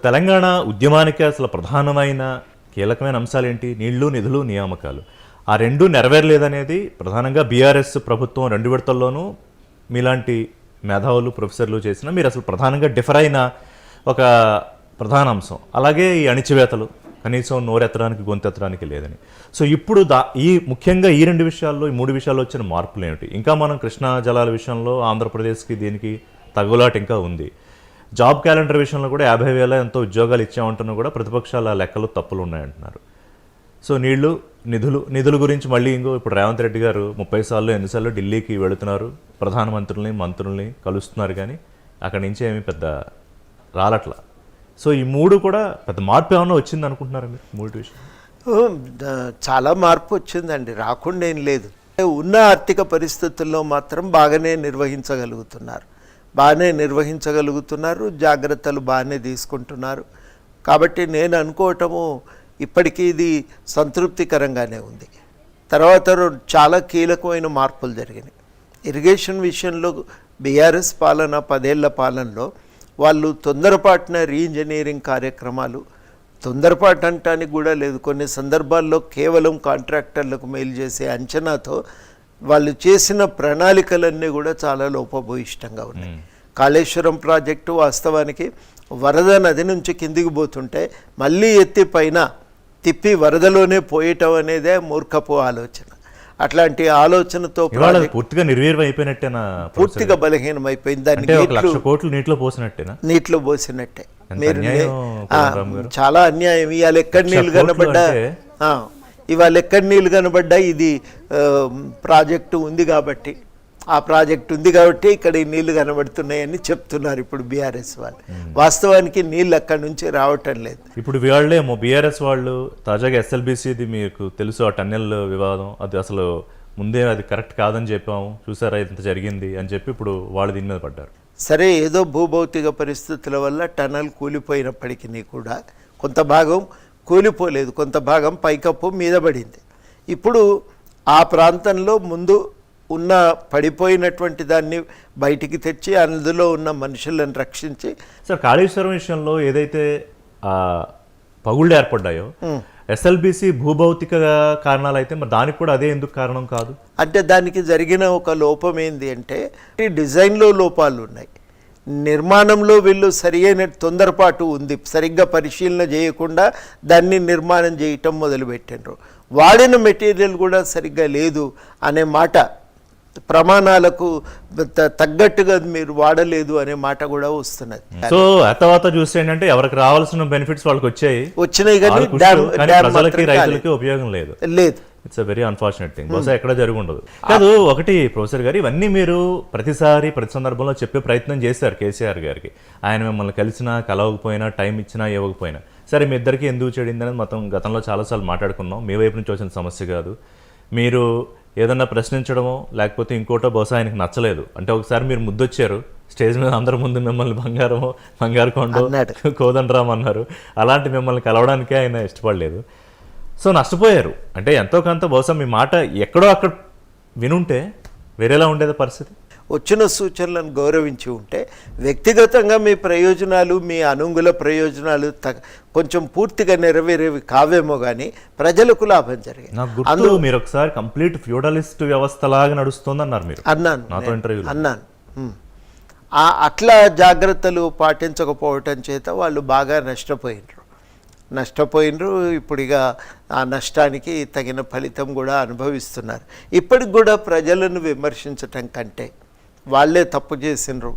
తెలంగాణ ఉద్యమానికి అసలు ప్రధానమైన కీలకమైన అంశాలు ఏంటి? నీళ్లు, నిధులు, నియామకాలు. ఆ రెండు నెరవేరలేదనేది ప్రధానంగా బీఆర్ఎస్ ప్రభుత్వం 2 విడతల్లోనూ మీలాంటి మేధావులు, ప్రొఫెసర్లు చేసిన మీరు అసలు ప్రధానంగా డిఫర్ అయిన ఒక ప్రధాన అంశం. అలాగే ఈ అణిచివేతలు కనీసం నోరెత్తడానికి, గొంతెత్తడానికి లేదని. సో ఇప్పుడు ముఖ్యంగా ఈ 2 విషయాల్లో, ఈ 3 విషయాల్లో వచ్చిన మార్పులు ఏమిటి? ఇంకా మనం కృష్ణా జలాల విషయంలో ఆంధ్రప్రదేశ్కి దీనికి తగులాట ఇంకా ఉంది. జాబ్ క్యాలెండర్ విషయంలో కూడా 50,000 ఎంతో ఉద్యోగాలు ఇచ్చామంటున్నా కూడా ప్రతిపక్షాల లెక్కలు తప్పులు ఉన్నాయంటున్నారు. సో నిధుల గురించి మళ్ళీ ఇప్పుడు రేవంత్ రెడ్డి గారు 30 సార్లు ఎన్నిసార్లు ఢిల్లీకి వెళుతున్నారు, ప్రధానమంత్రుల్ని, మంత్రుల్ని కలుస్తున్నారు, కానీ అక్కడి నుంచి ఏమీ పెద్ద రాలట్ల. సో ఈ 3 కూడా పెద్ద మార్పు ఏమన్నా వచ్చింది అనుకుంటున్నారా మీరు? 3 విషయం చాలా మార్పు వచ్చిందండి, రాకుండా ఏం లేదు. ఉన్న ఆర్థిక పరిస్థితుల్లో మాత్రం బాగానే నిర్వహించగలుగుతున్నారు, జాగ్రత్తలు బాగానే తీసుకుంటున్నారు. కాబట్టి నేను అనుకోవటము ఇప్పటికీ ఇది సంతృప్తికరంగానే ఉంది. తర్వాత చాలా కీలకమైన మార్పులు జరిగినాయి. ఇరిగేషన్ విషయంలో బీఆర్ఎస్ పాలన 10 ఏళ్ల పాలనలో వాళ్ళు తొందరపాటున రీఇంజనీరింగ్ కార్యక్రమాలు, తొందరపాటు అంటానికి కూడా లేదు, కొన్ని సందర్భాల్లో కేవలం కాంట్రాక్టర్లకు మేలు చేసే అంచనాతో వాళ్ళు చేసిన ప్రణాళికలన్నీ కూడా చాలా లోపభూయిష్టంగా ఉన్నాయి. కాళేశ్వరం ప్రాజెక్టు వాస్తవానికి వరద నది నుంచి కిందికి పోతుంటే మళ్ళీ ఎత్తి పైన తిప్పి వరదలోనే పోయటం అనేదే మూర్ఖపు ఆలోచన. అట్లాంటి ఆలోచనతో పూర్తిగా నిర్వీర్యం అయిపోయినట్టేనా? పూర్తిగా బలహీనం అయిపోయింది. దానికి నీటిలో పోసినట్టే. మీరు చాలా అన్యాయం. ఇవాళ ఎక్కడ నీళ్ళు కనబడ్డా ఇది ప్రాజెక్టు ఉంది కాబట్టి, ఆ ప్రాజెక్టు ఉంది కాబట్టి ఇక్కడ ఈ నీళ్లు కనబడుతున్నాయని చెప్తున్నారు ఇప్పుడు బీఆర్ఎస్ వాళ్ళు. వాస్తవానికి నీళ్ళు అక్కడి నుంచి రావటం లేదు. ఇప్పుడు వాళ్ళేమో బీఆర్ఎస్ వాళ్ళు తాజాగా ఎస్ఎల్బీసీది మీకు తెలుసు, ఆ టన్నెల్ వివాదం, అది అసలు ముందే అది కరెక్ట్ కాదని చెప్పాము, చూసారా ఇంత జరిగింది అని చెప్పి ఇప్పుడు వాళ్ళు దీని మీద పడ్డారు. సరే, ఏదో భూభౌతిక పరిస్థితుల వల్ల టన్నెల్ కూలిపోయినప్పటికీ కూడా కొంత భాగం కూలిపోలేదు, కొంత భాగం పైకప్పు మీద పడింది. ఇప్పుడు ఆ ప్రాంతంలో ముందు ఉన్న పడిపోయినటువంటి దాన్ని బయటికి తెచ్చి అందులో ఉన్న మనుషులను రక్షించి. సార్, కాళేశ్వరం విషయంలో ఏదైతే పగుళ్ళు ఏర్పడ్డాయో ఎస్ఎల్బీసీ భూభౌతిక కారణాలు అయితే మరి దానికి కూడా అదే ఎందుకు కారణం కాదు? అంటే దానికి జరిగిన ఒక లోపం ఏంది అంటే డిజైన్లో లోపాలు ఉన్నాయి, నిర్మాణంలో వీళ్ళు సరియైన తొందరపాటు ఉంది, సరిగ్గా పరిశీలన చేయకుండా దాన్ని నిర్మాణం చేయటం మొదలుపెట్టినారు. వాడిన మెటీరియల్ కూడా సరిగ్గా లేదు అనే మాట, ప్రమాణాలకు తగ్గట్టుగా మీరు వాడలేదు అనే మాట కూడా వస్తున్నది. సో తర్వాత చూస్తే ఏంటంటే ఎవరికి రావాల్సిన బెనిఫిట్స్ వాళ్ళకి వచ్చినాయి కానీ రైతులకి ఉపయోగం లేదు. It's a very unfortunate thing. బహుశా ఎక్కడ జరిగి ఉండదు కాదు. ఒకటి ప్రొఫెసర్ గారు, ఇవన్నీ మీరు ప్రతి సందర్భంలో చెప్పే ప్రయత్నం చేశారు కేసీఆర్ గారికి. ఆయన మిమ్మల్ని కలిసినా, కలవకపోయినా, టైం ఇచ్చినా, ఇవ్వకపోయినా. సరే, మీ ఇద్దరికి ఎందుకు చెడింది అనేది మొత్తం గతంలో చాలాసార్లు మాట్లాడుకున్నాం. మీ వైపు నుంచి వచ్చిన సమస్య కాదు. మీరు ఏదన్నా ప్రశ్నించడమో లేకపోతే ఇంకోటో బహుశా ఆయనకు నచ్చలేదు. అంటే ఒకసారి మీరు ముద్దొచ్చారు స్టేజ్ మీద, అందరి ముందు మిమ్మల్ని బంగారు కొండ కోదండరామ్ అన్నారు. అలాంటి మిమ్మల్ని కలవడానికే ఆయన ఇష్టపడలేదు. సో నష్టపోయారు. అంటే ఎంతో కొంత బహుశా మీ మాట ఎక్కడో అక్కడ వినుంటే వేరేలా ఉండేది పరిస్థితి. వచ్చిన సూచనలను గౌరవించి ఉంటే వ్యక్తిగతంగా మీ ప్రయోజనాలు, మీ అనుంగుల ప్రయోజనాలు కొంచెం పూర్తిగా నెరవేరేవి కావేమో కానీ ప్రజలకు లాభం జరిగింది. నాకు గుర్తు, మీరు ఒకసారి కంప్లీట్ ఫ్యూడలిస్ట్ వ్యవస్థలాగా నడుస్తుంది అన్నారు మీరు. అన్నాను. అట్లా జాగ్రత్తలు పాటించకపోవటం చేత వాళ్ళు బాగా నష్టపోయినరు. ఇప్పుడు ఇక ఆ నష్టానికి తగిన ఫలితం కూడా అనుభవిస్తున్నారు. ఇప్పటికి కూడా ప్రజలను విమర్శించటం కంటే వాళ్ళే తప్పు చేసినారు,